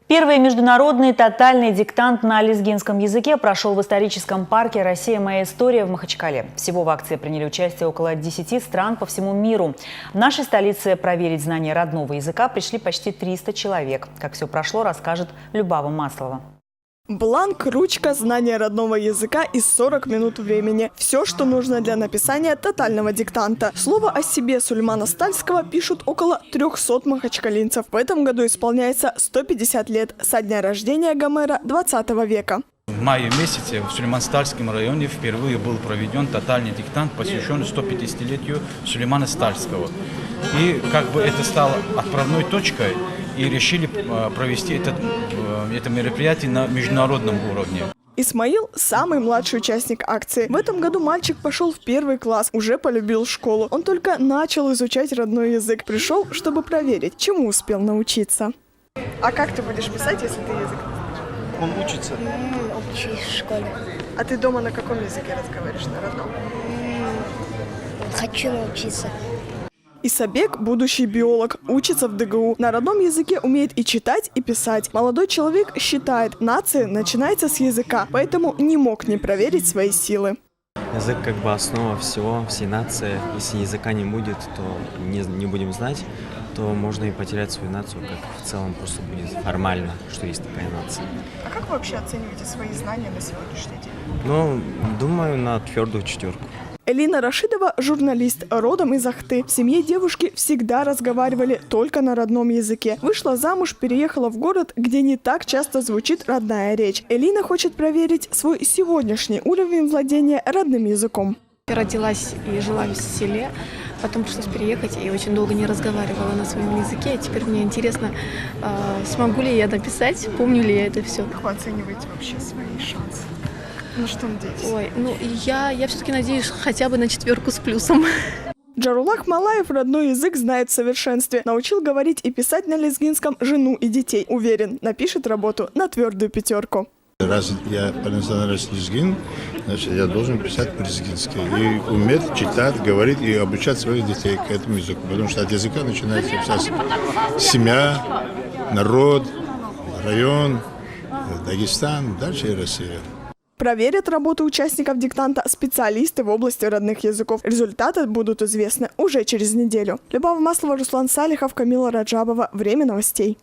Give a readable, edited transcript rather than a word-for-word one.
Первый международный тотальный диктант на лезгинском языке прошел в историческом парке «Россия. Моя история» в Махачкале. Всего в акции приняли участие около 10 стран по всему миру. В нашей столице проверить знание родного языка пришли почти 300 человек. Как все прошло, расскажет Любава Маслова. Бланк, ручка, знание родного языка и 40 минут времени. Все, что нужно для написания тотального диктанта. Слово о себе Сулеймана Стальского пишут около 300 махачкалинцев. В этом году исполняется 150 лет со дня рождения Гомера 20 века. В мае месяце в Сулейман-Стальском районе впервые был проведен тотальный диктант, посвященный 150-летию Сулеймана Стальского. И как бы это стало отправной точкой, и решили провести это мероприятие на международном уровне. Исмаил – самый младший участник акции. В этом году мальчик пошел в 1 класс, уже полюбил школу. Он только начал изучать родной язык. Пришел, чтобы проверить, чему успел научиться. А как ты будешь писать, если ты язык знаешь? Он учится. Учусь в школе. А ты дома на каком языке разговариваешь? На родном? Хочу научиться. Исабек – будущий биолог, учится в ДГУ. На родном языке умеет и читать, и писать. Молодой человек считает, нация начинается с языка, поэтому не мог не проверить свои силы. Язык как бы основа всего, всей нации. Если языка не будет, то не будем знать, то можно и потерять свою нацию, как в целом просто будет формально, что есть такая нация. А как вы вообще оцениваете свои знания на сегодняшний день? Ну, думаю, на твердую 4. Элина Рашидова – журналист, родом из Ахты. В семье девушки всегда разговаривали только на родном языке. Вышла замуж, переехала в город, где не так часто звучит родная речь. Элина хочет проверить свой сегодняшний уровень владения родным языком. Я родилась и жила в селе, потом пришлось переехать и очень долго не разговаривала на своем языке. И теперь мне интересно, смогу ли я написать, помню ли я это все. Как вы оцениваете вообще свои шансы? На что надеетесь? Ой, ну я все-таки надеюсь хотя бы на 4 с плюсом. Джарулах Малаев родной язык знает в совершенстве. Научил говорить и писать на лезгинском жену и детей. Уверен, напишет работу на твердую 5. Раз я по национальности лезгин, значит, я должен писать по-лезгински. И уметь читать, говорить и обучать своих детей к этому языку. Потому что от языка начинается вся семья, народ, район, Дагестан, дальше и Россия. Проверят работу участников диктанта специалисты в области родных языков. Результаты будут известны уже через неделю. Любава Маслова, Руслан Салихов, Камила Раджабова. Время новостей.